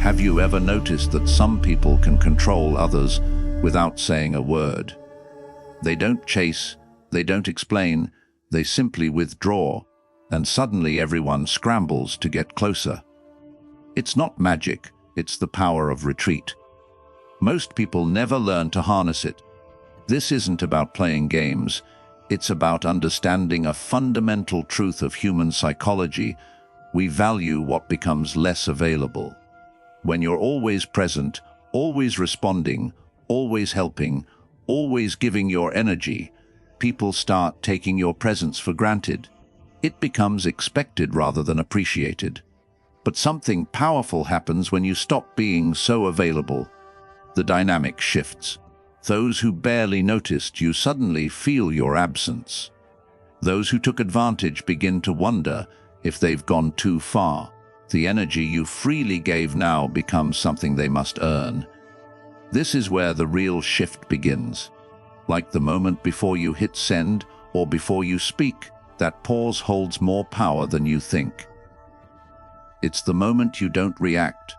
Have you ever noticed that some people can control others without saying a word? They don't chase, they don't explain, they simply withdraw, and suddenly everyone scrambles to get closer. It's not magic, it's the power of retreat. Most people never learn to harness it. This isn't about playing games, it's about understanding a fundamental truth of human psychology. We value what becomes less available. When you're always present, always responding, always helping, always giving your energy, people start taking your presence for granted. It becomes expected rather than appreciated. But something powerful happens when you stop being so available. The dynamic shifts. Those who barely noticed you suddenly feel your absence. Those who took advantage begin to wonder if they've gone too far. The energy you freely gave now becomes something they must earn. This is where the real shift begins. Like the moment before you hit send or before you speak, that pause holds more power than you think. It's the moment you don't react,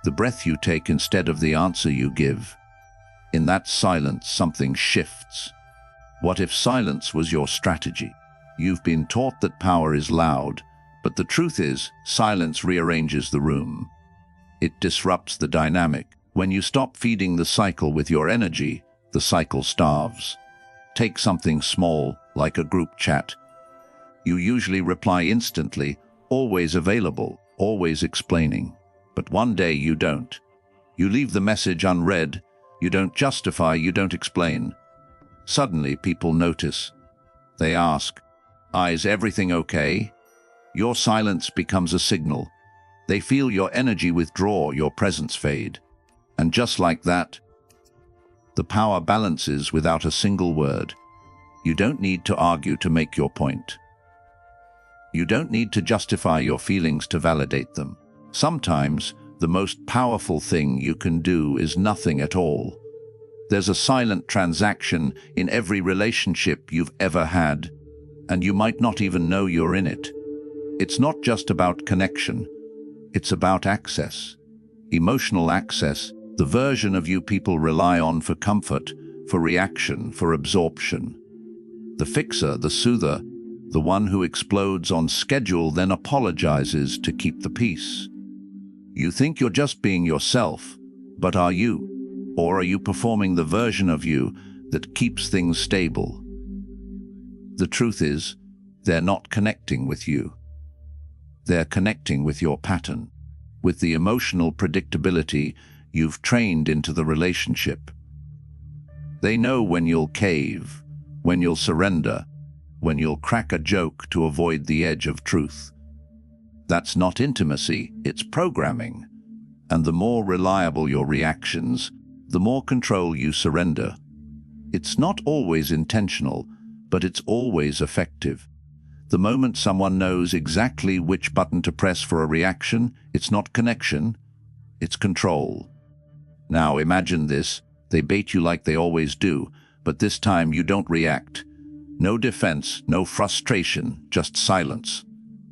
the breath you take instead of the answer you give. In that silence, something shifts. What if silence was your strategy? You've been taught that power is loud, but the truth is, silence rearranges the room. It disrupts the dynamic. When you stop feeding the cycle with your energy, the cycle starves. Take something small, like a group chat. You usually reply instantly, always available, always explaining. But one day you don't. You leave the message unread. You don't justify, you don't explain. Suddenly people notice. They ask, "Is everything okay?" Your silence becomes a signal. They feel your energy withdraw, your presence fade. And just like that, the power balances without a single word. You don't need to argue to make your point. You don't need to justify your feelings to validate them. Sometimes, the most powerful thing you can do is nothing at all. There's a silent transaction in every relationship you've ever had, and you might not even know you're in it. It's not just about connection, it's about access. Emotional access, the version of you people rely on for comfort, for reaction, for absorption. The fixer, the soother, the one who explodes on schedule then apologizes to keep the peace. You think you're just being yourself, but are you? Or are you performing the version of you that keeps things stable? The truth is, they're not connecting with you. They're connecting with your pattern, with the emotional predictability you've trained into the relationship. They know when you'll cave, when you'll surrender, when you'll crack a joke to avoid the edge of truth. That's not intimacy, it's programming. And the more reliable your reactions, the more control you surrender. It's not always intentional, but it's always effective. The moment someone knows exactly which button to press for a reaction, it's not connection, it's control. Now imagine this, they bait you like they always do, but this time you don't react. No defense, no frustration, just silence.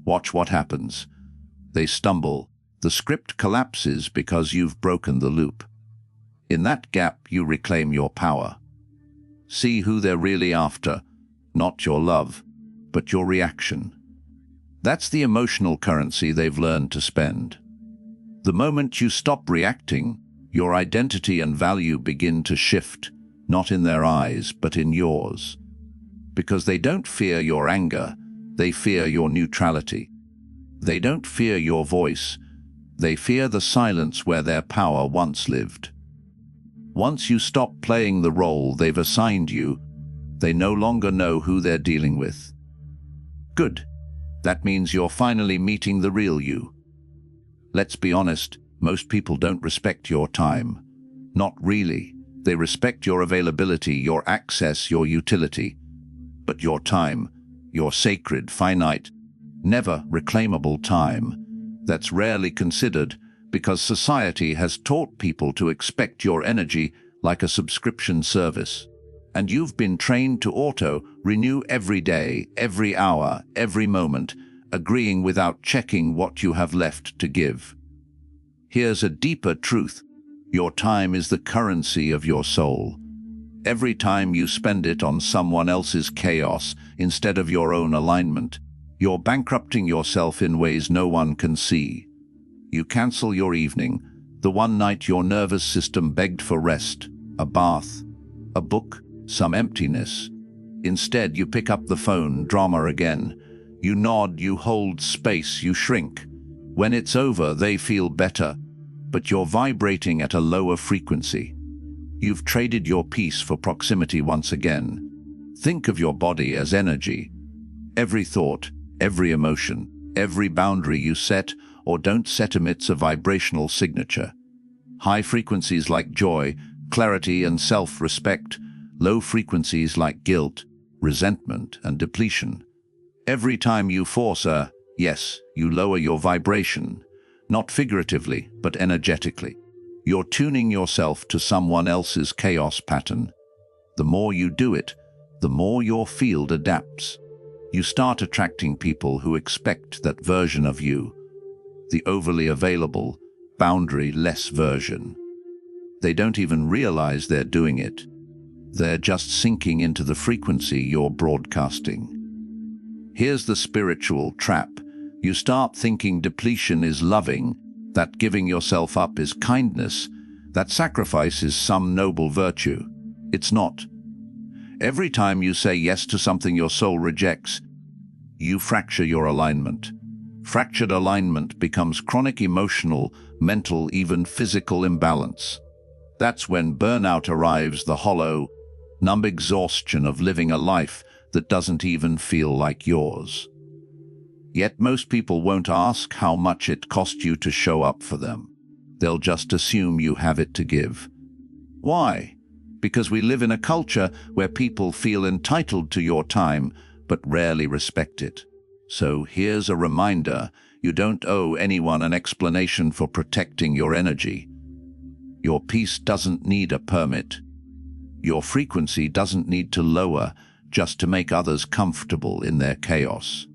Watch what happens. They stumble. The script collapses because you've broken the loop. In that gap, you reclaim your power. See who they're really after, not your love, but your reaction. That's the emotional currency they've learned to spend. The moment you stop reacting, your identity and value begin to shift, not in their eyes, but in yours. Because they don't fear your anger, they fear your neutrality. They don't fear your voice, they fear the silence where their power once lived. Once you stop playing the role they've assigned you, they no longer know who they're dealing with. Good. That means you're finally meeting the real you. Let's be honest, most people don't respect your time. Not really. They respect your availability, your access, your utility. But your time, your sacred, finite, never reclaimable time, that's rarely considered because society has taught people to expect your energy like a subscription service. And you've been trained to auto-renew every day, every hour, every moment, agreeing without checking what you have left to give. Here's a deeper truth. Your time is the currency of your soul. Every time you spend it on someone else's chaos instead of your own alignment, you're bankrupting yourself in ways no one can see. You cancel your evening, the one night your nervous system begged for rest, a bath, a book, some emptiness. Instead, you pick up the phone, drama again. You nod, you hold space, you shrink. When it's over, they feel better, but you're vibrating at a lower frequency. You've traded your peace for proximity once again. Think of your body as energy. Every thought, every emotion, every boundary you set or don't set emits a vibrational signature. High frequencies like joy, clarity, and self-respect, low frequencies like guilt, resentment, and depletion. Every time you force a yes, you lower your vibration, not figuratively, but energetically. You're tuning yourself to someone else's chaos pattern. The more you do it, the more your field adapts. You start attracting people who expect that version of you, the overly available, boundary-less version. They don't even realize they're doing it. They're just sinking into the frequency you're broadcasting. Here's the spiritual trap. You start thinking depletion is loving, that giving yourself up is kindness, that sacrifice is some noble virtue. It's not. Every time you say yes to something your soul rejects, you fracture your alignment. Fractured alignment becomes chronic emotional, mental, even physical imbalance. That's when burnout arrives, the hollow, numb exhaustion of living a life that doesn't even feel like yours. Yet most people won't ask how much it cost you to show up for them. They'll just assume you have it to give. Why? Because we live in a culture where people feel entitled to your time, but rarely respect it. So here's a reminder, you don't owe anyone an explanation for protecting your energy. Your peace doesn't need a permit. Your frequency doesn't need to lower just to make others comfortable in their chaos.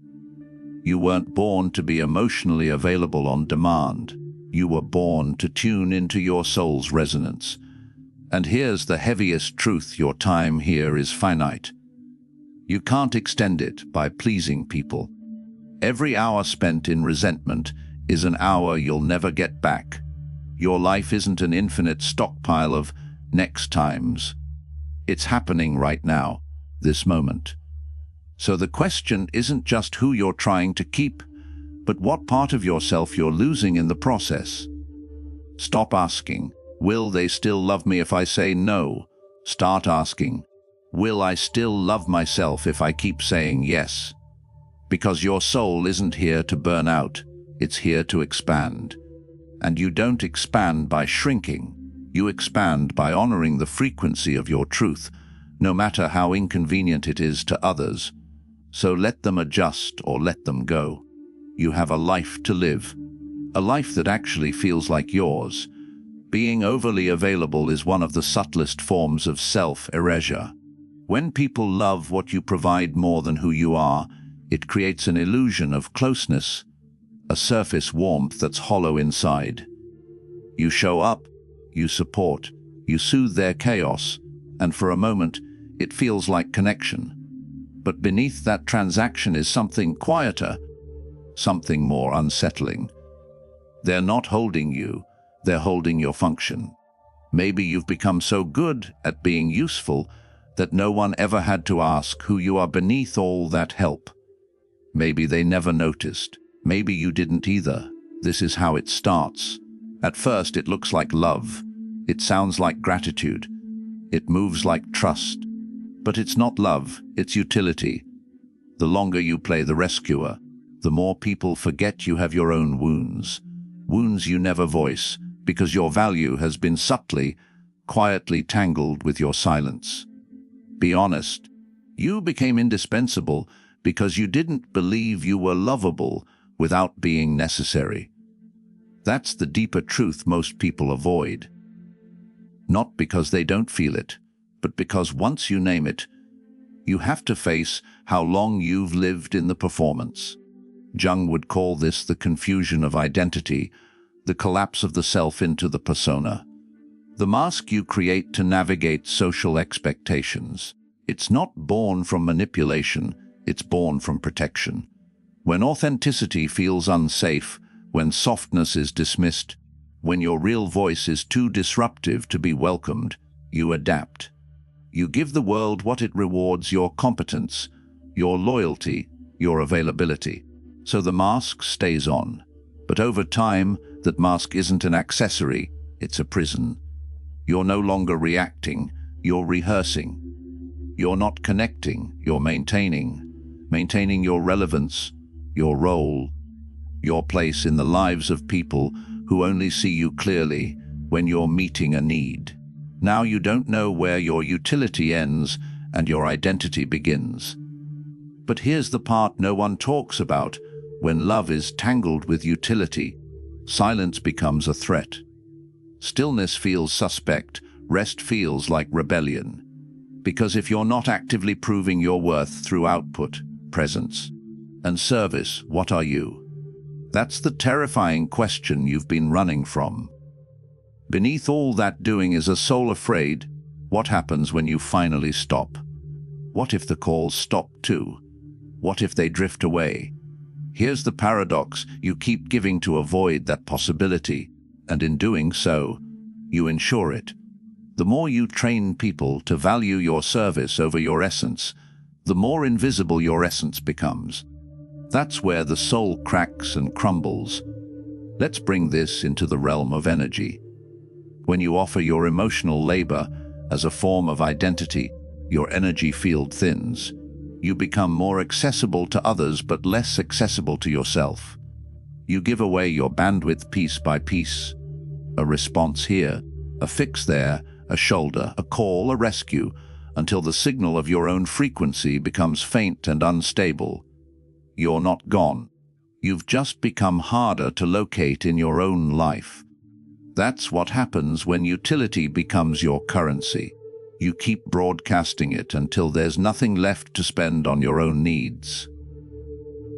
You weren't born to be emotionally available on demand. You were born to tune into your soul's resonance. And here's the heaviest truth, your time here is finite. You can't extend it by pleasing people. Every hour spent in resentment is an hour you'll never get back. Your life isn't an infinite stockpile of next times. It's happening right now, this moment. So the question isn't just who you're trying to keep, but what part of yourself you're losing in the process. Stop asking, will they still love me if I say no? Start asking, will I still love myself if I keep saying yes? Because your soul isn't here to burn out, it's here to expand. And you don't expand by shrinking, you expand by honoring the frequency of your truth, no matter how inconvenient it is to others. So let them adjust or let them go. You have a life to live, a life that actually feels like yours. Being overly available is one of the subtlest forms of self-erasure. When people love what you provide more than who you are, it creates an illusion of closeness, a surface warmth that's hollow inside. You show up, you support, you soothe their chaos, and for a moment, it feels like connection. But beneath that transaction is something quieter, something more unsettling. They're not holding you, they're holding your function. Maybe you've become so good at being useful that no one ever had to ask who you are beneath all that help. Maybe they never noticed. Maybe you didn't either. This is how it starts. At first, it looks like love. It sounds like gratitude. It moves like trust. But it's not love, it's utility. The longer you play the rescuer, the more people forget you have your own wounds. Wounds you never voice, because your value has been subtly, quietly tangled with your silence. Be honest. You became indispensable because you didn't believe you were lovable without being necessary. That's the deeper truth most people avoid. Not because they don't feel it, but because once you name it, you have to face how long you've lived in the performance. Jung would call this the confusion of identity, the collapse of the self into the persona. The mask you create to navigate social expectations. It's not born from manipulation, it's born from protection. When authenticity feels unsafe, when softness is dismissed, when your real voice is too disruptive to be welcomed, you adapt. You give the world what it rewards: your competence, your loyalty, your availability. So the mask stays on. But over time, that mask isn't an accessory, it's a prison. You're no longer reacting, you're rehearsing. You're not connecting, you're maintaining your relevance, your role, your place in the lives of people who only see you clearly when you're meeting a need. Now you don't know where your utility ends and your identity begins. But here's the part no one talks about. When love is tangled with utility, silence becomes a threat. Stillness feels suspect, rest feels like rebellion. Because if you're not actively proving your worth through output, presence, and service, what are you? That's the terrifying question you've been running from. Beneath all that doing is a soul afraid. What happens when you finally stop? What if the calls stop too? What if they drift away? Here's the paradox: you keep giving to avoid that possibility, and in doing so, you ensure it. The more you train people to value your service over your essence, the more invisible your essence becomes. That's where the soul cracks and crumbles. Let's bring this into the realm of energy. When you offer your emotional labor as a form of identity, your energy field thins. You become more accessible to others but less accessible to yourself. You give away your bandwidth piece by piece. A response here, a fix there, a shoulder, a call, a rescue, until the signal of your own frequency becomes faint and unstable. You're not gone. You've just become harder to locate in your own life. That's what happens when utility becomes your currency. You keep broadcasting it until there's nothing left to spend on your own needs.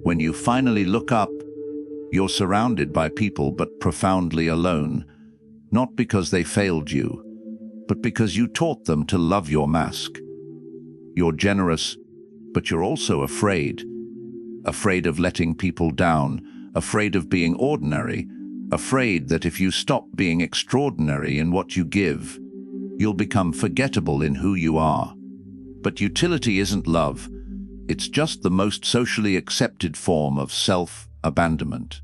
When you finally look up, you're surrounded by people but profoundly alone, not because they failed you, but because you taught them to love your mask. You're generous, but you're also afraid. Afraid of letting people down, afraid of being ordinary, afraid that if you stop being extraordinary in what you give, you'll become forgettable in who you are. But utility isn't love. It's just the most socially accepted form of self-abandonment.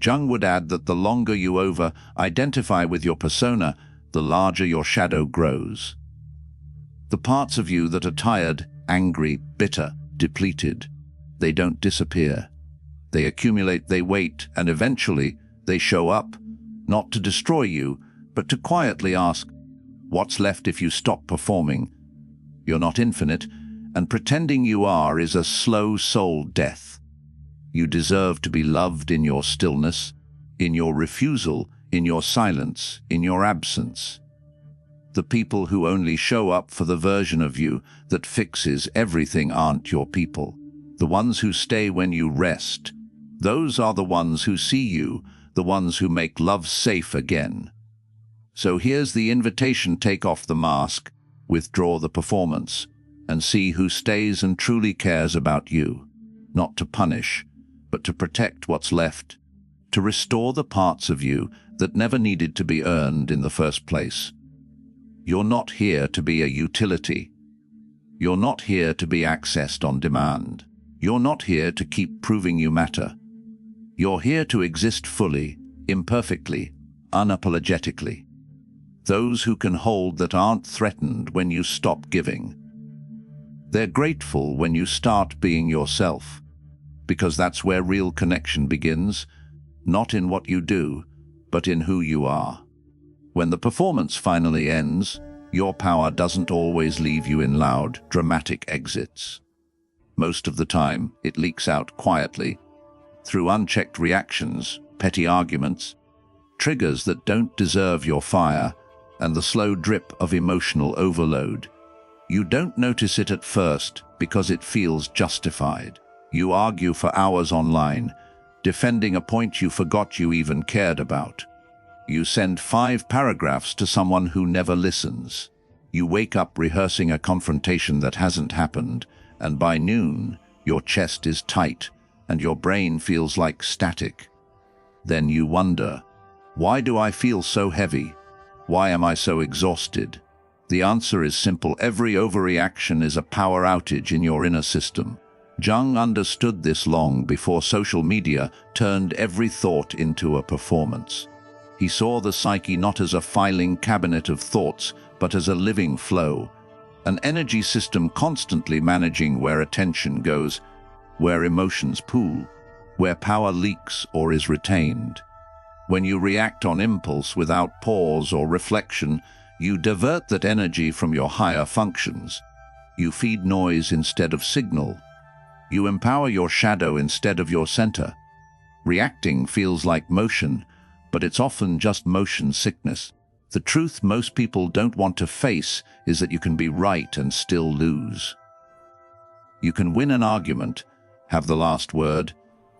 Jung would add that the longer you over-identify with your persona, the larger your shadow grows. The parts of you that are tired, angry, bitter, depleted, they don't disappear. They accumulate, they wait, and eventually they show up, not to destroy you, but to quietly ask, what's left if you stop performing? You're not infinite, and pretending you are is a slow soul death. You deserve to be loved in your stillness, in your refusal, in your silence, in your absence. The people who only show up for the version of you that fixes everything aren't your people. The ones who stay when you rest, those are the ones who see you, the ones who make love safe again. So here's the invitation: take off the mask, withdraw the performance, and see who stays and truly cares about you. Not to punish, but to protect what's left, to restore the parts of you that never needed to be earned in the first place. You're not here to be a utility. You're not here to be accessed on demand. You're not here to keep proving you matter. You're here to exist fully, imperfectly, unapologetically. Those who can hold that aren't threatened when you stop giving. They're grateful when you start being yourself, because that's where real connection begins, not in what you do, but in who you are. When the performance finally ends, your power doesn't always leave you in loud, dramatic exits. Most of the time, it leaks out quietly, through unchecked reactions, petty arguments, triggers that don't deserve your fire, and the slow drip of emotional overload. You don't notice it at first because it feels justified. You argue for hours online, defending a point you forgot you even cared about. You send 5 paragraphs to someone who never listens. You wake up rehearsing a confrontation that hasn't happened, and by noon, your chest is tight and your brain feels like static. Then you wonder, why do I feel so heavy? Why am I so exhausted? The answer is simple. Every overreaction is a power outage in your inner system. Jung understood this long before social media turned every thought into a performance. He saw the psyche not as a filing cabinet of thoughts, but as a living flow, an energy system constantly managing where attention goes, where emotions pool, where power leaks or is retained. When you react on impulse without pause or reflection, you divert that energy from your higher functions. You feed noise instead of signal. You empower your shadow instead of your center. Reacting feels like motion, but it's often just motion sickness. The truth most people don't want to face is that you can be right and still lose. You can win an argument, have the last word,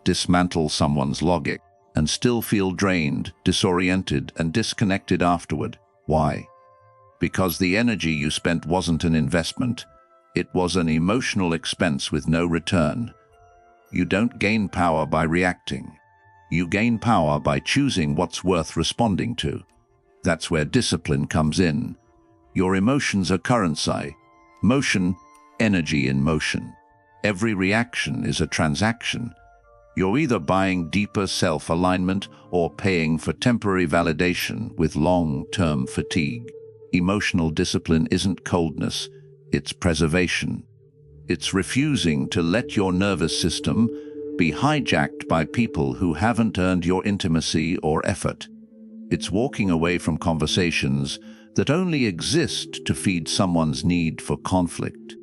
dismantle someone's logic, and still feel drained, disoriented, and disconnected afterward. Why? Because the energy you spent wasn't an investment. It was an emotional expense with no return. You don't gain power by reacting. You gain power by choosing what's worth responding to. That's where discipline comes in. Your emotions are currency. Motion, energy in motion. Every reaction is a transaction. You're either buying deeper self-alignment or paying for temporary validation with long-term fatigue. Emotional discipline isn't coldness, it's preservation. It's refusing to let your nervous system be hijacked by people who haven't earned your intimacy or effort. It's walking away from conversations that only exist to feed someone's need for conflict.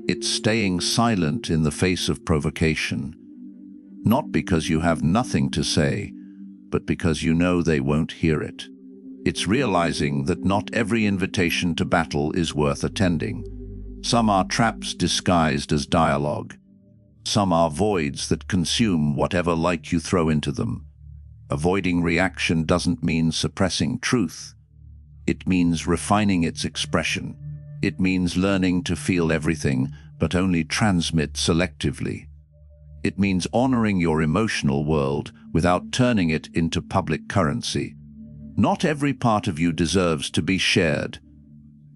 It's staying silent in the face of provocation, not because you have nothing to say, but because you know they won't hear it. It's realizing that not every invitation to battle is worth attending. Some are traps disguised as dialogue. Some are voids that consume whatever light you throw into them. Avoiding reaction doesn't mean suppressing truth. It means refining its expression. It means learning to feel everything, but only transmit selectively. It means honoring your emotional world without turning it into public currency. Not every part of you deserves to be shared.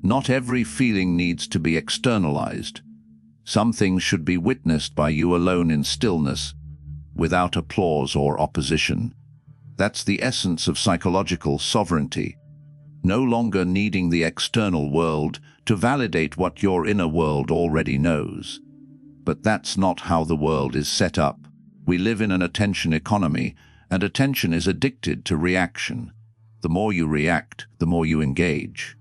Not every feeling needs to be externalized. Some things should be witnessed by you alone in stillness, without applause or opposition. That's the essence of psychological sovereignty. No longer needing the external world to validate what your inner world already knows. But that's not how the world is set up. We live in an attention economy, and attention is addicted to reaction. The more you react, the more you engage.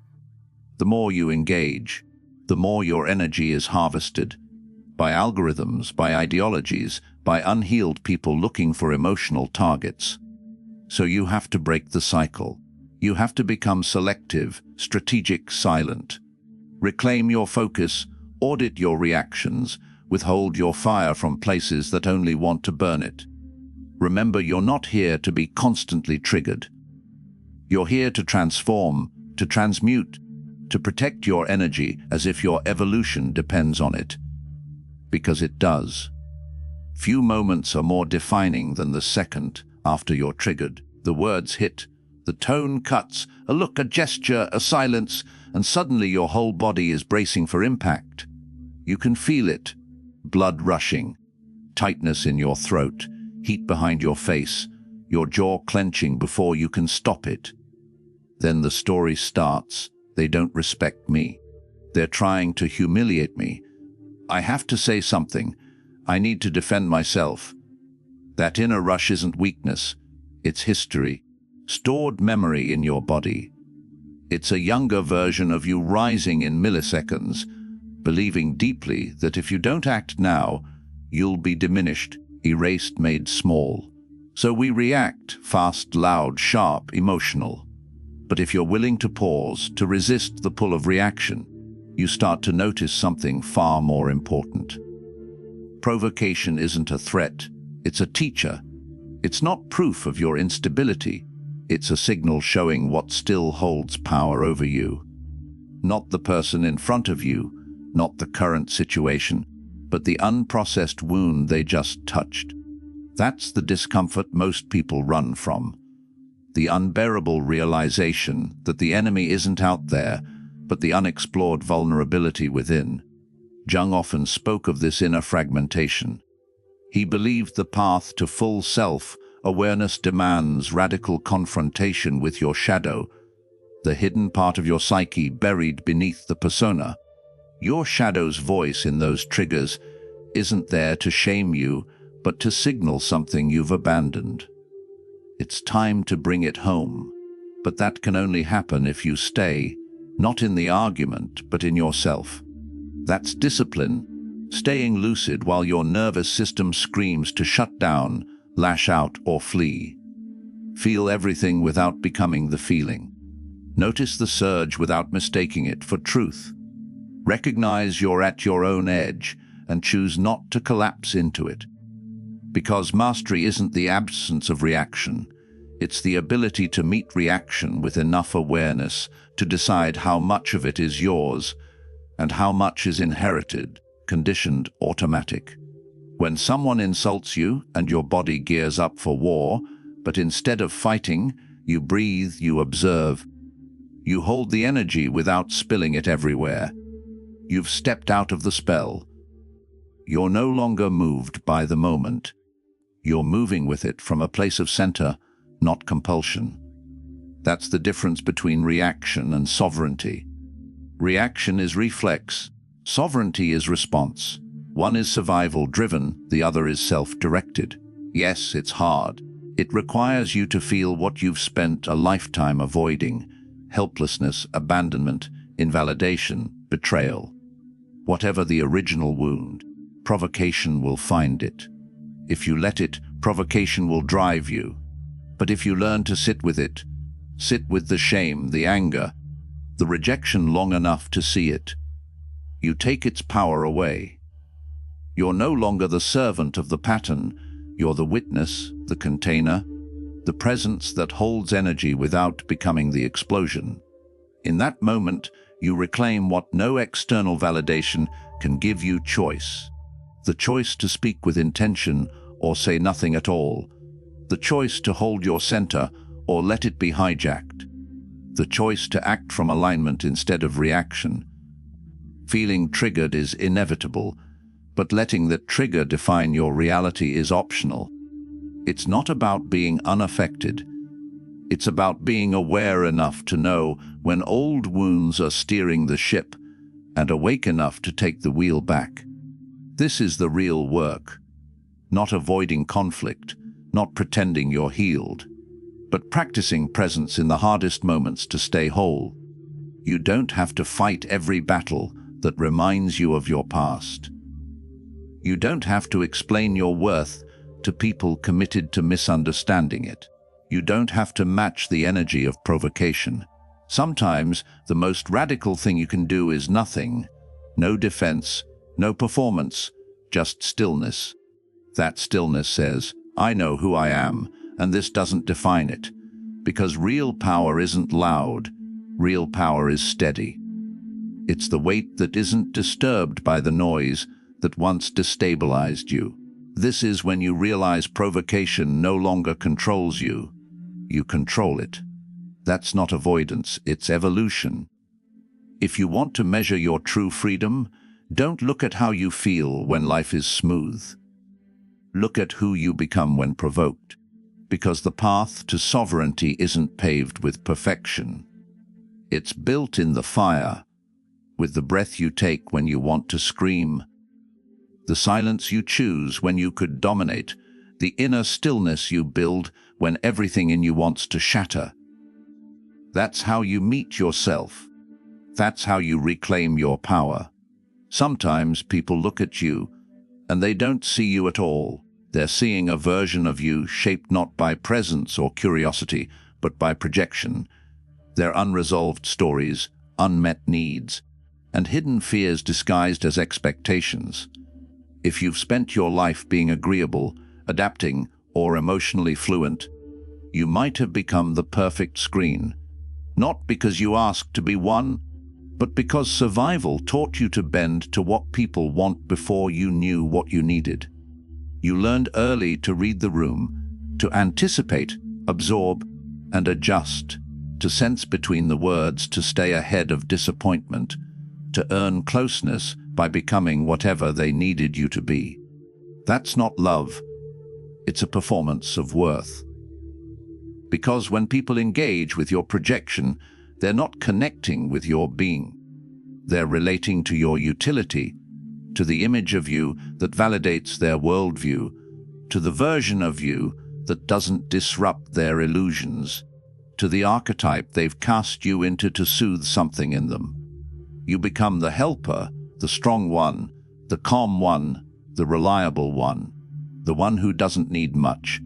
The more you engage, the more your energy is harvested. By algorithms, by ideologies, by unhealed people looking for emotional targets. So you have to break the cycle. You have to become selective, strategic, silent. Reclaim your focus, audit your reactions, withhold your fire from places that only want to burn it. Remember, you're not here to be constantly triggered. You're here to transform, to transmute, to protect your energy as if your evolution depends on it. Because it does. Few moments are more defining than the second after you're triggered. The words hit, the tone cuts, a look, a gesture, a silence, and suddenly your whole body is bracing for impact. You can feel it. Blood rushing, tightness in your throat, heat behind your face, your jaw clenching before you can stop it. Then the story starts. They don't respect me. They're trying to humiliate me. I have to say something. I need to defend myself. That inner rush isn't weakness. It's history, stored memory in your body. It's a younger version of you rising in milliseconds, believing deeply that if you don't act now, you'll be diminished, erased, made small. So we react, fast, loud, sharp, emotional. But if you're willing to pause, to resist the pull of reaction, you start to notice something far more important. Provocation isn't a threat, it's a teacher. It's not proof of your instability, It's a signal showing what still holds power over you. Not the person in front of you, not the current situation, but the unprocessed wound they just touched. That's the discomfort most people run from. The unbearable realization that the enemy isn't out there, but the unexplored vulnerability within. Jung often spoke of this inner fragmentation. He believed the path to full self-awareness demands radical confrontation with your shadow, the hidden part of your psyche buried beneath the persona. Your shadow's voice in those triggers isn't there to shame you, but to signal something you've abandoned. It's time to bring it home, but that can only happen if you stay, not in the argument, but in yourself. That's discipline, staying lucid while your nervous system screams to shut down, lash out, or flee. Feel everything without becoming the feeling. Notice the surge without mistaking it for truth. Recognize you're at your own edge and choose not to collapse into it. Because mastery isn't the absence of reaction, it's the ability to meet reaction with enough awareness to decide how much of it is yours and how much is inherited, conditioned, automatic. When someone insults you and your body gears up for war, but instead of fighting, you breathe, you observe. You hold the energy without spilling it everywhere. You've stepped out of the spell. You're no longer moved by the moment. You're moving with it from a place of center, not compulsion. That's the difference between reaction and sovereignty. Reaction is reflex. Sovereignty is response. One is survival-driven, the other is self-directed. Yes, it's hard. It requires you to feel what you've spent a lifetime avoiding: helplessness, abandonment, invalidation, betrayal. Whatever the original wound, provocation will find it. If you let it, provocation will drive you. But if you learn to sit with it, sit with the shame, the anger, the rejection long enough to see it, you take its power away. You're no longer the servant of the pattern, you're the witness, the container, the presence that holds energy without becoming the explosion. In that moment, you reclaim what no external validation can give you: choice. The choice to speak with intention or say nothing at all. The choice to hold your center or let it be hijacked. The choice to act from alignment instead of reaction. Feeling triggered is inevitable, but letting that trigger define your reality is optional. It's not about being unaffected. It's about being aware enough to know when old wounds are steering the ship and awake enough to take the wheel back. This is the real work. Not avoiding conflict, not pretending you're healed, but practicing presence in the hardest moments to stay whole. You don't have to fight every battle that reminds you of your past. You don't have to explain your worth to people committed to misunderstanding it. You don't have to match the energy of provocation. Sometimes the most radical thing you can do is nothing. No defense, no performance, just stillness. That stillness says, I know who I am, and this doesn't define it. Because real power isn't loud. Real power is steady. It's the weight that isn't disturbed by the noise that once destabilized you. This is when you realize provocation no longer controls you. You control it. That's not avoidance, it's evolution. If you want to measure your true freedom, don't look at how you feel when life is smooth. Look at who you become when provoked, because the path to sovereignty isn't paved with perfection. It's built in the fire, with the breath you take when you want to scream, the silence you choose when you could dominate, the inner stillness you build when everything in you wants to shatter. That's how you meet yourself. That's how you reclaim your power. Sometimes people look at you and they don't see you at all. They're seeing a version of you shaped not by presence or curiosity, but by projection. Their unresolved stories, unmet needs, and hidden fears disguised as expectations. If you've spent your life being agreeable, adapting, or emotionally fluent, You might have become the perfect screen, not because you asked to be one, but because survival taught you to bend to what people want before you knew what you needed. You learned early to read the room, to anticipate, absorb, and adjust, to sense between the words, to stay ahead of disappointment, to earn closeness by becoming whatever they needed you to be. That's not love. It's a performance of worth. Because when people engage with your projection, they're not connecting with your being. They're relating to your utility, to the image of you that validates their worldview, to the version of you that doesn't disrupt their illusions, to the archetype they've cast you into to soothe something in them. You become the helper, the strong one, the calm one, the reliable one, the one who doesn't need much.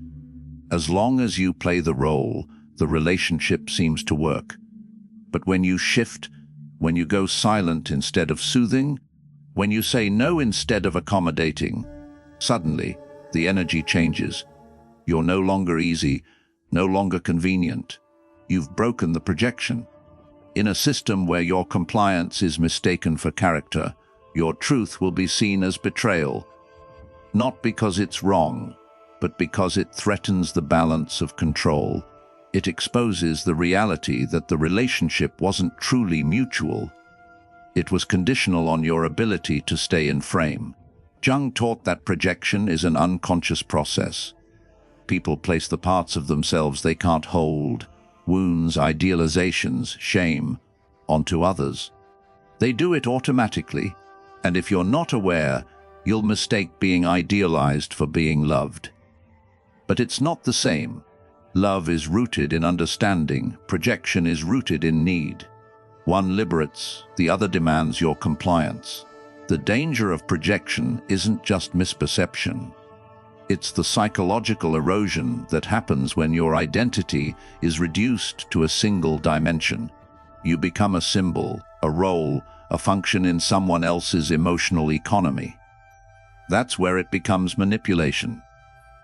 As long as you play the role, the relationship seems to work. But when you shift, when you go silent instead of soothing, when you say no instead of accommodating, suddenly the energy changes. You're no longer easy, no longer convenient. You've broken the projection. In a system where your compliance is mistaken for character, your truth will be seen as betrayal, not because it's wrong, but because it threatens the balance of control. It exposes the reality that the relationship wasn't truly mutual. It was conditional on your ability to stay in frame. Jung taught that projection is an unconscious process. People place the parts of themselves they can't hold, wounds, idealizations, shame, onto others. They do it automatically, and if you're not aware, you'll mistake being idealized for being loved. But it's not the same. Love is rooted in understanding, projection is rooted in need. One liberates, the other demands your compliance. The danger of projection isn't just misperception. It's the psychological erosion that happens when your identity is reduced to a single dimension. You become a symbol, a role, a function in someone else's emotional economy. That's where it becomes manipulation.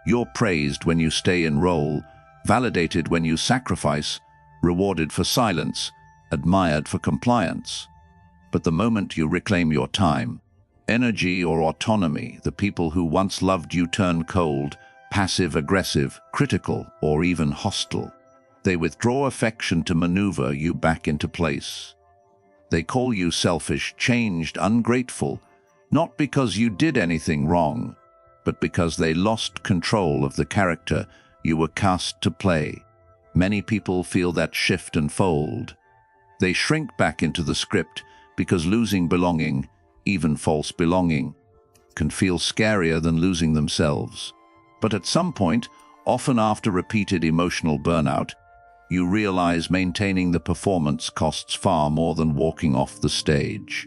You're praised when you stay in role, validated when you sacrifice, rewarded for silence, admired for compliance. But the moment you reclaim your time, energy or autonomy, the people who once loved you turn cold, passive-aggressive, critical, or even hostile. They withdraw affection to maneuver you back into place. They call you selfish, changed, ungrateful, not because you did anything wrong, but because they lost control of the character you were cast to play. Many people feel that shift and fold. They shrink back into the script because losing belonging, even false belonging, can feel scarier than losing themselves. But at some point, often after repeated emotional burnout, you realize maintaining the performance costs far more than walking off the stage.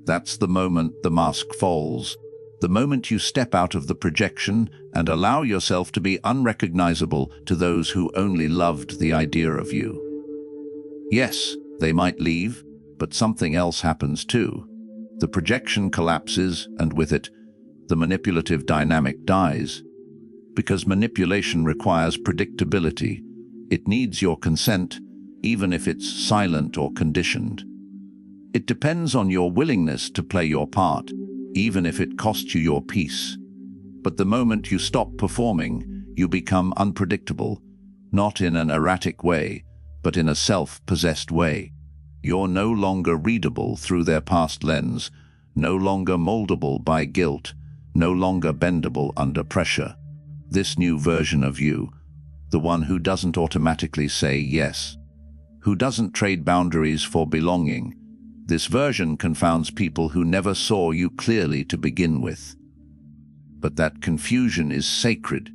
That's the moment the mask falls, the moment you step out of the projection and allow yourself to be unrecognizable to those who only loved the idea of you. Yes, they might leave, but something else happens too. The projection collapses, and with it, the manipulative dynamic dies. Because manipulation requires predictability, it needs your consent, even if it's silent or conditioned. It depends on your willingness to play your part, even if it costs you your peace. But the moment you stop performing, you become unpredictable, not in an erratic way, but in a self-possessed way. You're no longer readable through their past lens, no longer moldable by guilt, no longer bendable under pressure. This new version of you, the one who doesn't automatically say yes, who doesn't trade boundaries for belonging, this version confounds people who never saw you clearly to begin with. But that confusion is sacred.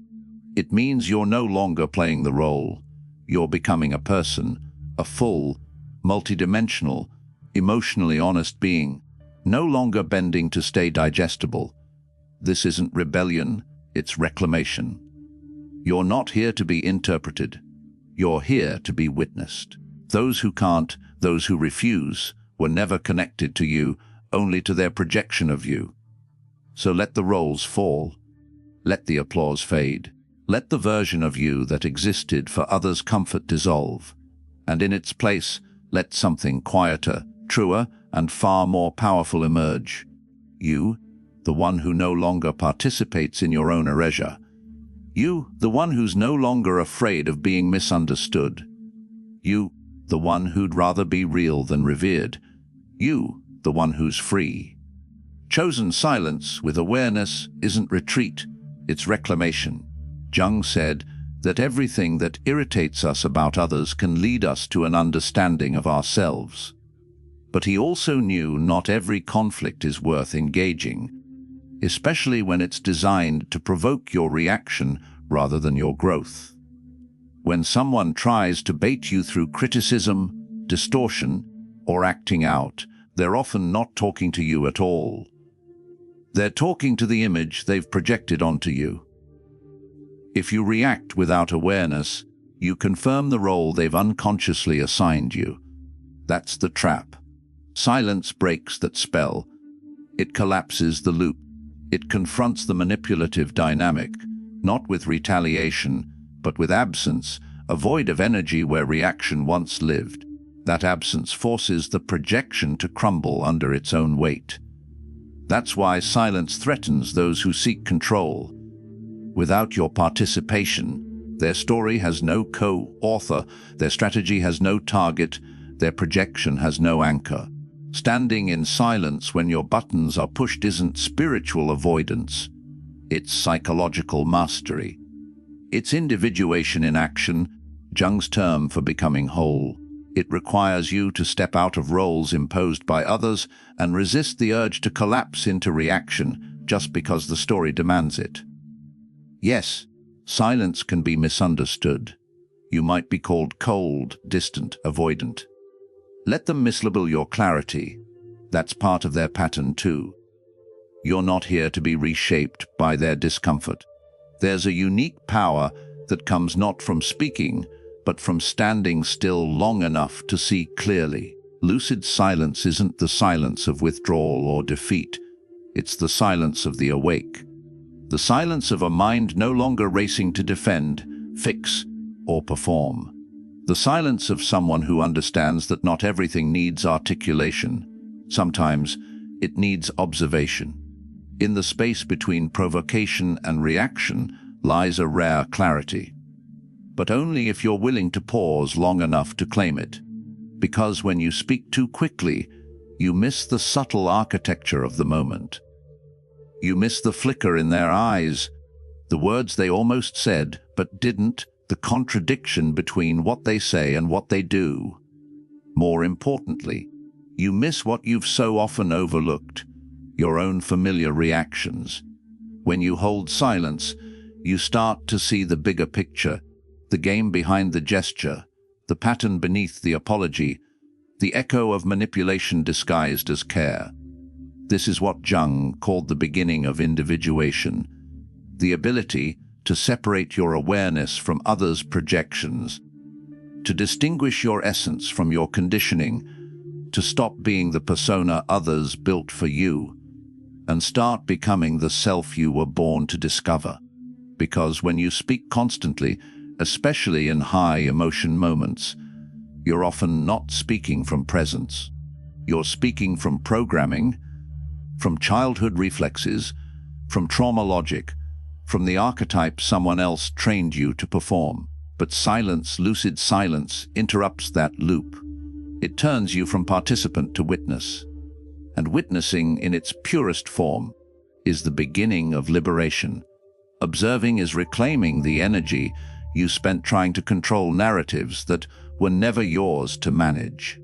It means you're no longer playing the role. You're becoming a person, a full, multidimensional, emotionally honest being, no longer bending to stay digestible. This isn't rebellion, it's reclamation. You're not here to be interpreted. You're here to be witnessed. Those who can't, those who refuse, were never connected to you, only to their projection of you. So let the roles fall. Let the applause fade. Let the version of you that existed for others' comfort dissolve, and in its place, let something quieter, truer, and far more powerful emerge. You, the one who no longer participates in your own erasure. You, the one who's no longer afraid of being misunderstood. You, the one who'd rather be real than revered. You, the one who's free. Chosen silence with awareness isn't retreat, it's reclamation. Jung said that everything that irritates us about others can lead us to an understanding of ourselves. But he also knew not every conflict is worth engaging, especially when it's designed to provoke your reaction rather than your growth. When someone tries to bait you through criticism, distortion, or acting out, they're often not talking to you at all. They're talking to the image they've projected onto you. If you react without awareness, you confirm the role they've unconsciously assigned you. That's the trap. Silence breaks that spell. It collapses the loop. It confronts the manipulative dynamic, not with retaliation, but with absence, a void of energy where reaction once lived. That absence forces the projection to crumble under its own weight. That's why silence threatens those who seek control. Without your participation, their story has no co-author, their strategy has no target, their projection has no anchor. Standing in silence when your buttons are pushed isn't spiritual avoidance. It's psychological mastery. It's individuation in action, Jung's term for becoming whole. It requires you to step out of roles imposed by others and resist the urge to collapse into reaction just because the story demands it. Yes, silence can be misunderstood. You might be called cold, distant, avoidant. Let them mislabel your clarity. That's part of their pattern too. You're not here to be reshaped by their discomfort. There's a unique power that comes not from speaking, but from standing still long enough to see clearly. Lucid silence isn't the silence of withdrawal or defeat. It's the silence of the awake. The silence of a mind no longer racing to defend, fix, or perform. The silence of someone who understands that not everything needs articulation. Sometimes it needs observation. In the space between provocation and reaction lies a rare clarity. But only if you're willing to pause long enough to claim it. Because when you speak too quickly, you miss the subtle architecture of the moment. You miss the flicker in their eyes, the words they almost said but didn't, the contradiction between what they say and what they do. More importantly, you miss what you've so often overlooked, your own familiar reactions. When you hold silence, you start to see the bigger picture, the game behind the gesture, the pattern beneath the apology, the echo of manipulation disguised as care. This is what Jung called the beginning of individuation, the ability to separate your awareness from others' projections, to distinguish your essence from your conditioning, to stop being the persona others built for you, and start becoming the self you were born to discover. Because when you speak constantly, especially in high emotion moments, you're often not speaking from presence. You're speaking from programming, from childhood reflexes, from trauma logic, from the archetype someone else trained you to perform. But silence, lucid silence, interrupts that loop. It turns you from participant to witness. And witnessing in its purest form is the beginning of liberation. Observing is reclaiming the energy you spent trying to control narratives that were never yours to manage.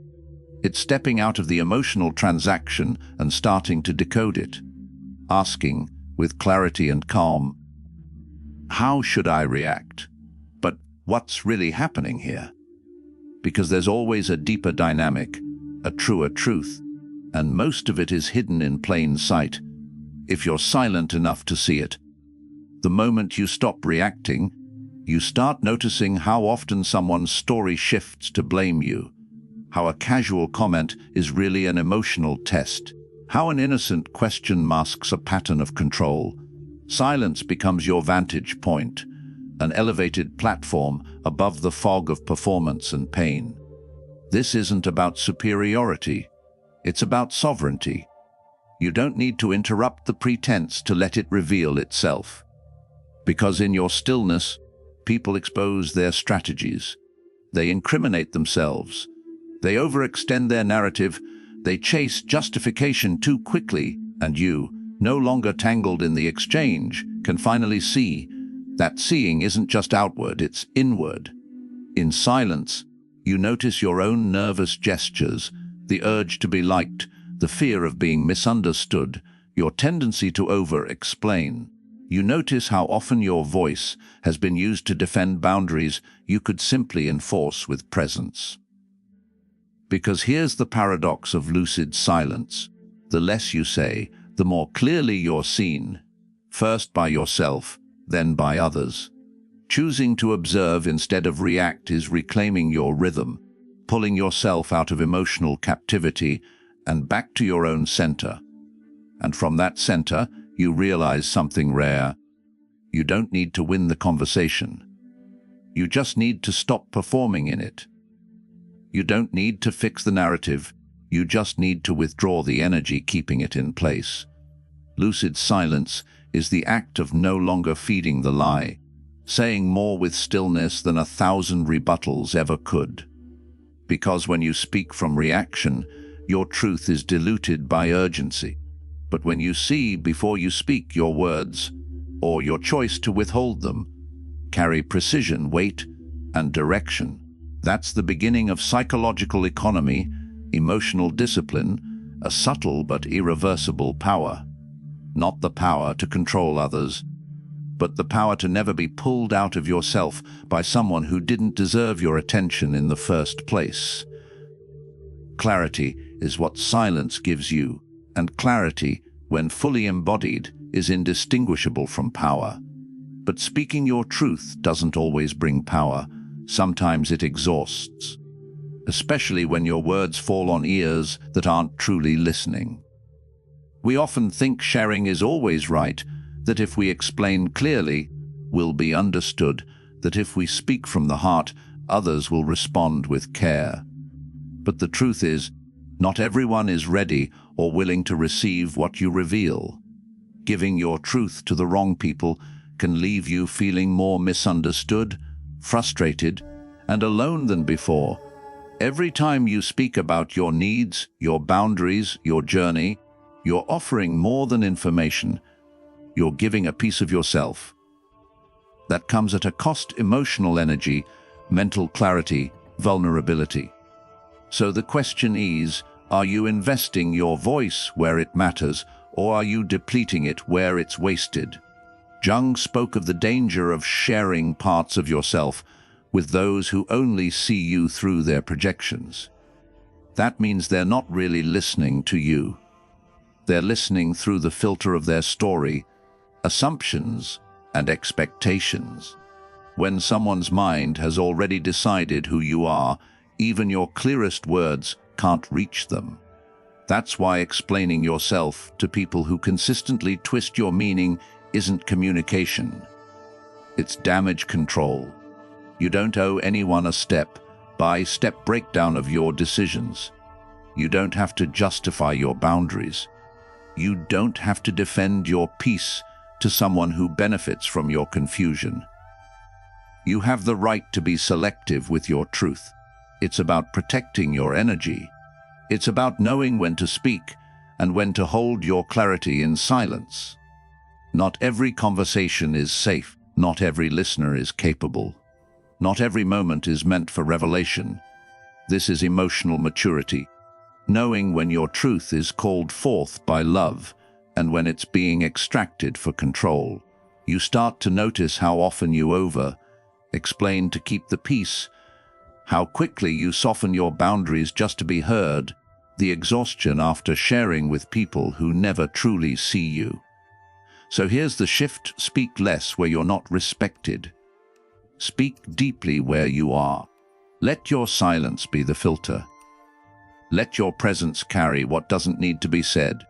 It's stepping out of the emotional transaction and starting to decode it, asking, with clarity and calm, how should I react? But what's really happening here? Because there's always a deeper dynamic, a truer truth, and most of it is hidden in plain sight, if you're silent enough to see it. The moment you stop reacting, you start noticing how often someone's story shifts to blame you, how a casual comment is really an emotional test, how an innocent question masks a pattern of control. Silence becomes your vantage point, an elevated platform above the fog of performance and pain. This isn't about superiority, it's about sovereignty. You don't need to interrupt the pretense to let it reveal itself. Because in your stillness, people expose their strategies. They incriminate themselves. They overextend their narrative. They chase justification too quickly, and you, no longer tangled in the exchange, can finally see that seeing isn't just outward, it's inward. In silence, you notice your own nervous gestures, the urge to be liked, the fear of being misunderstood, your tendency to over-explain. You notice how often your voice has been used to defend boundaries you could simply enforce with presence. Because here's the paradox of lucid silence. The less you say, the more clearly you're seen, first by yourself, then by others. Choosing to observe instead of react is reclaiming your rhythm, pulling yourself out of emotional captivity and back to your own center. And from that center, you realize something rare. You don't need to win the conversation. You just need to stop performing in it. You don't need to fix the narrative. You just need to withdraw the energy keeping it in place. Lucid silence is the act of no longer feeding the lie, saying more with stillness than 1,000 rebuttals ever could. Because when you speak from reaction, your truth is diluted by urgency. But when you see before you speak, your words, or your choice to withhold them, carry precision, weight, and direction. That's the beginning of psychological economy, emotional discipline, a subtle but irreversible power. Not the power to control others, but the power to never be pulled out of yourself by someone who didn't deserve your attention in the first place. Clarity is what silence gives you, and clarity, when fully embodied, is indistinguishable from power. But speaking your truth doesn't always bring power. Sometimes it exhausts, especially when your words fall on ears that aren't truly listening. We often think sharing is always right, that if we explain clearly, we'll be understood, that if we speak from the heart, others will respond with care. But the truth is, not everyone is ready or willing to receive what you reveal. Giving your truth to the wrong people can leave you feeling more misunderstood, frustrated, and alone than before. Every time you speak about your needs, your boundaries, your journey, you're offering more than information. You're giving a piece of yourself. That comes at a cost: emotional energy, mental clarity, vulnerability. So the question is, are you investing your voice where it matters, or are you depleting it where it's wasted? Jung spoke of the danger of sharing parts of yourself with those who only see you through their projections. That means they're not really listening to you. They're listening through the filter of their story, assumptions, and expectations. When someone's mind has already decided who you are, even your clearest words can't reach them. That's why explaining yourself to people who consistently twist your meaning isn't communication. It's damage control. You don't owe anyone a step-by-step breakdown of your decisions. You don't have to justify your boundaries. You don't have to defend your peace to someone who benefits from your confusion. You have the right to be selective with your truth. It's about protecting your energy. It's about knowing when to speak and when to hold your clarity in silence. Not every conversation is safe. Not every listener is capable. Not every moment is meant for revelation. This is emotional maturity. Knowing when your truth is called forth by love and when it's being extracted for control. You start to notice how often you over-explain to keep the peace, how quickly you soften your boundaries just to be heard, the exhaustion after sharing with people who never truly see you. So here's the shift: speak less where you're not respected. Speak deeply where you are. Let your silence be the filter. Let your presence carry what doesn't need to be said.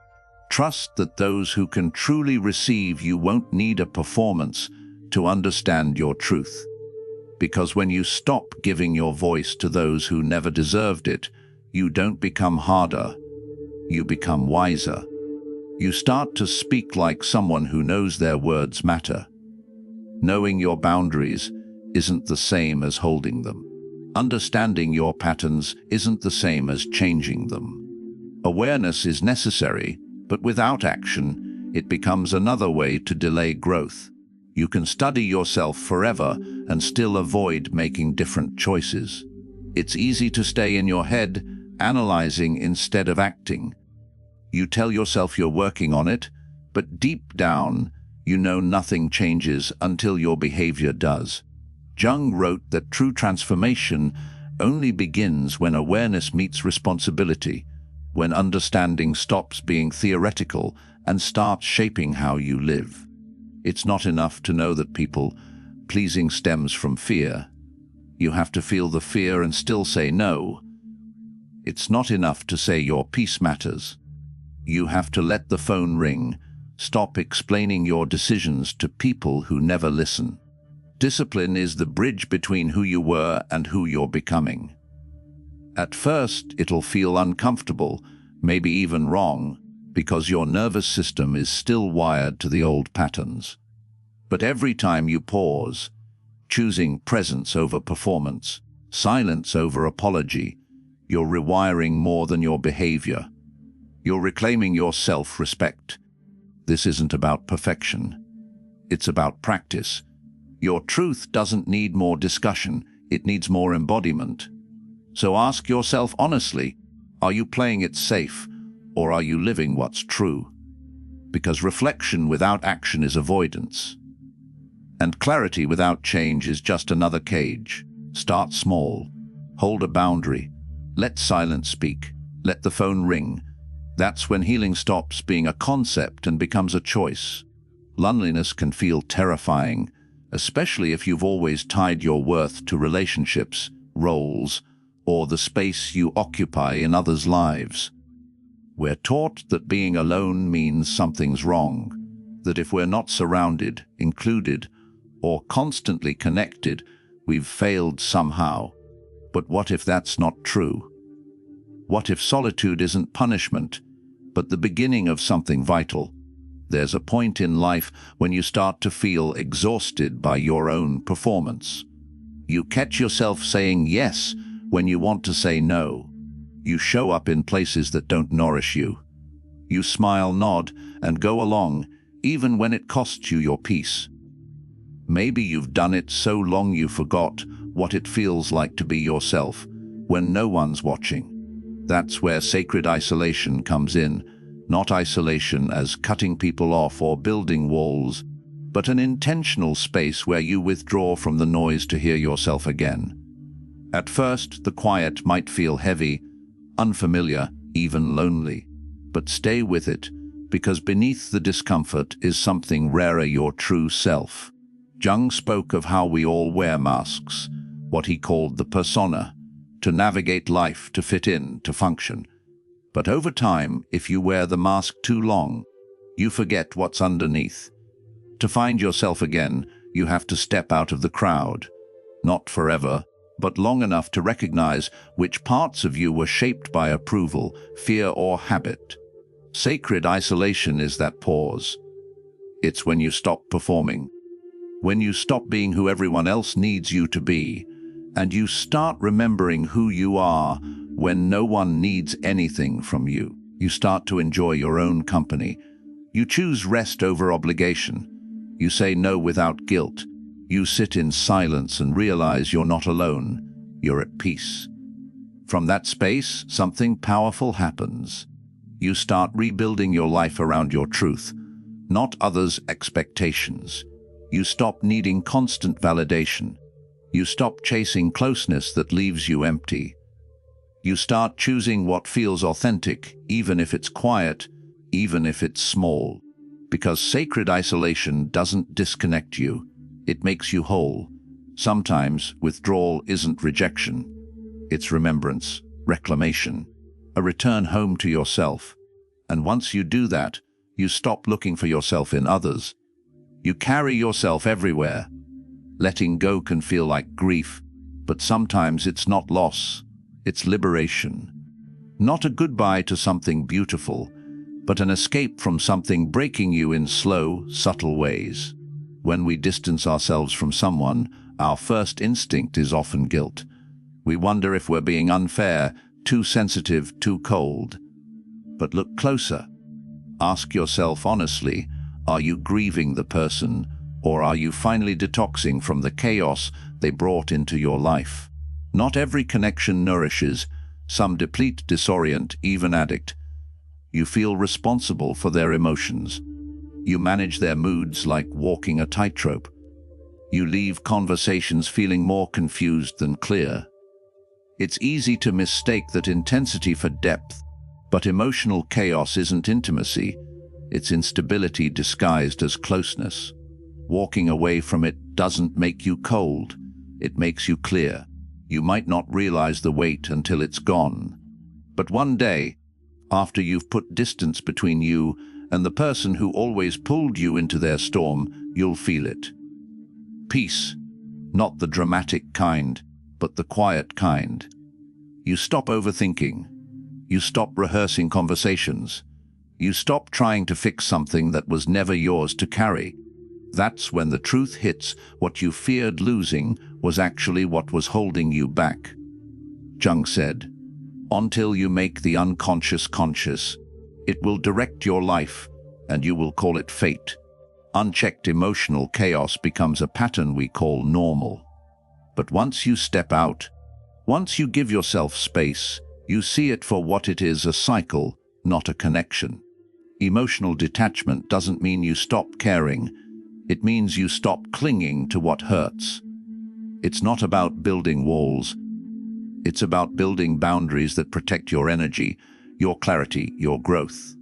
Trust that those who can truly receive you won't need a performance to understand your truth. Because when you stop giving your voice to those who never deserved it, you don't become harder, you become wiser. You start to speak like someone who knows their words matter. Knowing your boundaries isn't the same as holding them. Understanding your patterns isn't the same as changing them. Awareness is necessary, but without action, it becomes another way to delay growth. You can study yourself forever and still avoid making different choices. It's easy to stay in your head, analyzing instead of acting. You tell yourself you're working on it, but deep down, you know nothing changes until your behavior does. Jung wrote that true transformation only begins when awareness meets responsibility, when understanding stops being theoretical and starts shaping how you live. It's not enough to know that pleasing stems from fear. You have to feel the fear and still say no. It's not enough to say your peace matters. You have to let the phone ring. Stop explaining your decisions to people who never listen. Discipline is the bridge between who you were and who you're becoming. At first, it'll feel uncomfortable, maybe even wrong, because your nervous system is still wired to the old patterns. But every time you pause, choosing presence over performance, silence over apology, you're rewiring more than your behavior. You're reclaiming your self-respect. This isn't about perfection. It's about practice. Your truth doesn't need more discussion, it needs more embodiment. So ask yourself honestly, are you playing it safe, or are you living what's true? Because reflection without action is avoidance. And clarity without change is just another cage. Start small. Hold a boundary. Let silence speak. Let the phone ring. That's when healing stops being a concept and becomes a choice. Loneliness can feel terrifying, especially if you've always tied your worth to relationships, roles, or the space you occupy in others' lives. We're taught that being alone means something's wrong, that if we're not surrounded, included, or constantly connected, we've failed somehow. But what if that's not true? What if solitude isn't punishment, but the beginning of something vital? There's a point in life when you start to feel exhausted by your own performance. You catch yourself saying yes when you want to say no. You show up in places that don't nourish you. You smile, nod, and go along, even when it costs you your peace. Maybe you've done it so long you forgot what it feels like to be yourself when no one's watching. That's where sacred isolation comes in, not isolation as cutting people off or building walls, but an intentional space where you withdraw from the noise to hear yourself again. At first, the quiet might feel heavy, unfamiliar, even lonely, but stay with it, because beneath the discomfort is something rarer, your true self. Jung spoke of how we all wear masks, what he called the persona, to navigate life, to fit in, to function. But over time, if you wear the mask too long, you forget what's underneath. To find yourself again, you have to step out of the crowd. Not forever, but long enough to recognize which parts of you were shaped by approval, fear, or habit. Sacred isolation is that pause. It's when you stop performing, when you stop being who everyone else needs you to be, and you start remembering who you are when no one needs anything from you. You start to enjoy your own company. You choose rest over obligation. You say no without guilt. You sit in silence and realize you're not alone. You're at peace. From that space, something powerful happens. You start rebuilding your life around your truth, not others' expectations. You stop needing constant validation. You stop chasing closeness that leaves you empty. You start choosing what feels authentic, even if it's quiet, even if it's small. Because sacred isolation doesn't disconnect you. It makes you whole. Sometimes withdrawal isn't rejection. It's remembrance, reclamation, a return home to yourself. And once you do that, you stop looking for yourself in others. You carry yourself everywhere. Letting go can feel like grief, but sometimes it's not loss, it's liberation. Not a goodbye to something beautiful, but an escape from something breaking you in slow, subtle ways. When we distance ourselves from someone, our first instinct is often guilt. We wonder if we're being unfair, too sensitive, too cold. But look closer. Ask yourself honestly, are you grieving the person, or are you finally detoxing from the chaos they brought into your life? Not every connection nourishes. Some deplete, disorient, even addict. You feel responsible for their emotions. You manage their moods like walking a tightrope. You leave conversations feeling more confused than clear. It's easy to mistake that intensity for depth, but emotional chaos isn't intimacy. It's instability disguised as closeness. Walking away from it doesn't make you cold. It makes you clear. You might not realize the weight until it's gone. But one day, after you've put distance between you and the person who always pulled you into their storm, you'll feel it. Peace, not the dramatic kind, but the quiet kind. You stop overthinking. You stop rehearsing conversations. You stop trying to fix something that was never yours to carry. That's when the truth hits. What you feared losing was actually what was holding you back. Jung said, "Until you make the unconscious conscious, it will direct your life, and you will call it fate." Unchecked emotional chaos becomes a pattern we call normal. But once you step out, once you give yourself space, you see it for what it is, a cycle, not a connection. Emotional detachment doesn't mean you stop caring. It means you stop clinging to what hurts. It's not about building walls. It's about building boundaries that protect your energy, your clarity, your growth.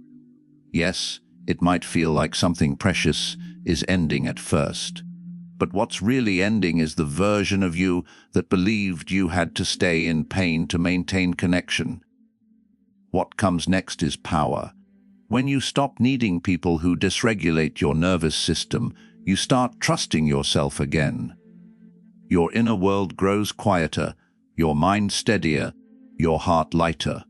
Yes, it might feel like something precious is ending at first. But what's really ending is the version of you that believed you had to stay in pain to maintain connection. What comes next is power. When you stop needing people who dysregulate your nervous system, you start trusting yourself again. Your inner world grows quieter, your mind steadier, your heart lighter.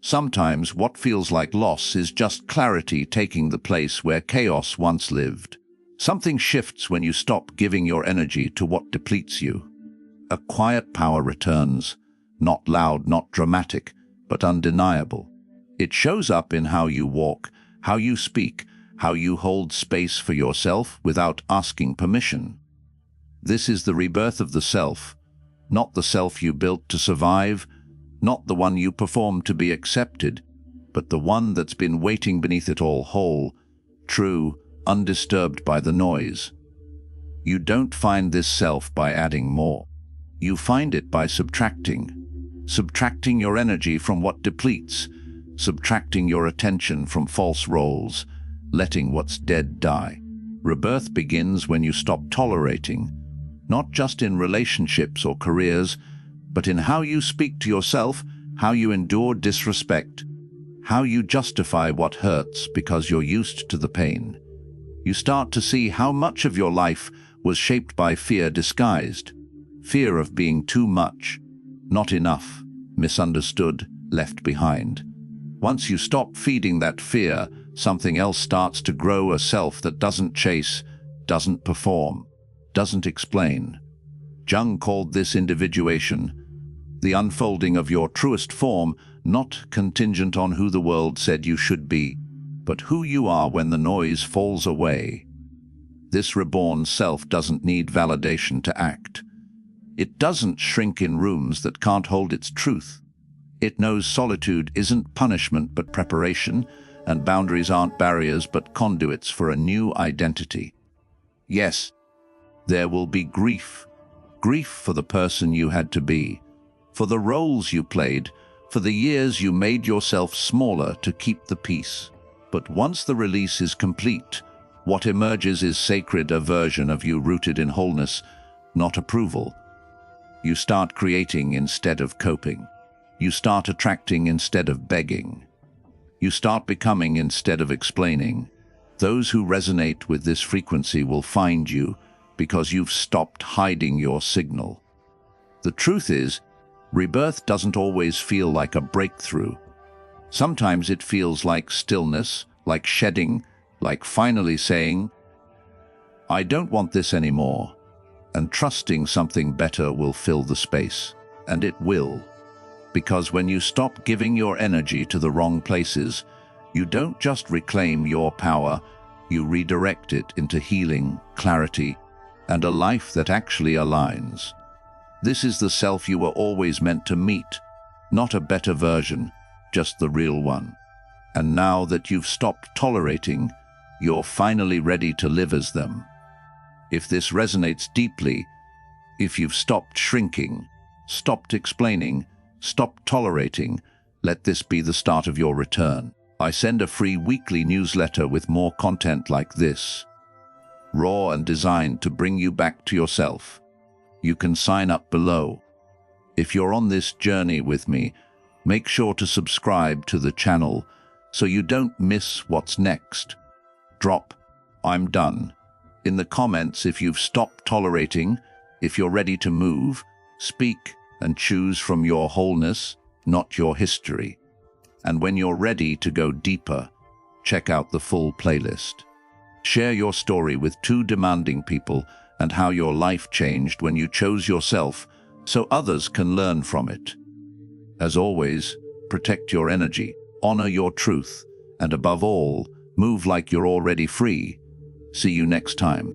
Sometimes what feels like loss is just clarity taking the place where chaos once lived. Something shifts when you stop giving your energy to what depletes you. A quiet power returns, not loud, not dramatic, but undeniable. It shows up in how you walk, how you speak, how you hold space for yourself without asking permission. This is the rebirth of the self, not the self you built to survive, not the one you perform to be accepted, but the one that's been waiting beneath it all, whole, true, undisturbed by the noise. You don't find this self by adding more. You find it by subtracting your energy from what depletes, subtracting your attention from false roles, letting what's dead die. Rebirth begins when you stop tolerating, not just in relationships or careers, but in how you speak to yourself, how you endure disrespect, how you justify what hurts because you're used to the pain. You start to see how much of your life was shaped by fear disguised. Fear of being too much, not enough, misunderstood, left behind. Once you stop feeding that fear, something else starts to grow, a self that doesn't chase, doesn't perform, doesn't explain. Jung called this individuation, the unfolding of your truest form, not contingent on who the world said you should be, but who you are when the noise falls away. This reborn self doesn't need validation to act. It doesn't shrink in rooms that can't hold its truth. It knows solitude isn't punishment but preparation, and boundaries aren't barriers but conduits for a new identity. Yes, there will be grief. Grief for the person you had to be, for the roles you played, for the years you made yourself smaller to keep the peace. But once the release is complete, what emerges is sacred, a version of you rooted in wholeness, not approval. You start creating instead of coping. You start attracting instead of begging. You start becoming instead of explaining. Those who resonate with this frequency will find you because you've stopped hiding your signal. The truth is, rebirth doesn't always feel like a breakthrough. Sometimes it feels like stillness, like shedding, like finally saying, "I don't want this anymore," and trusting something better will fill the space. And it will. Because when you stop giving your energy to the wrong places, you don't just reclaim your power, you redirect it into healing, clarity, and a life that actually aligns. This is the self you were always meant to meet, not a better version, just the real one. And now that you've stopped tolerating, you're finally ready to live as them. If this resonates deeply, if you've stopped shrinking, stopped explaining, stopped tolerating, let this be the start of your return. I send a free weekly newsletter with more content like this, raw and designed to bring you back to yourself. You can sign up below. If you're on this journey with me, make sure to subscribe to the channel so you don't miss what's next. Drop "I'm done" in the comments if you've stopped tolerating, if you're ready to move, speak, and choose from your wholeness, not your history. And when you're ready to go deeper, check out the full playlist. Share your story with 2 demanding people and how your life changed when you chose yourself so others can learn from it. As always, protect your energy, honor your truth, and above all, move like you're already free. See you next time.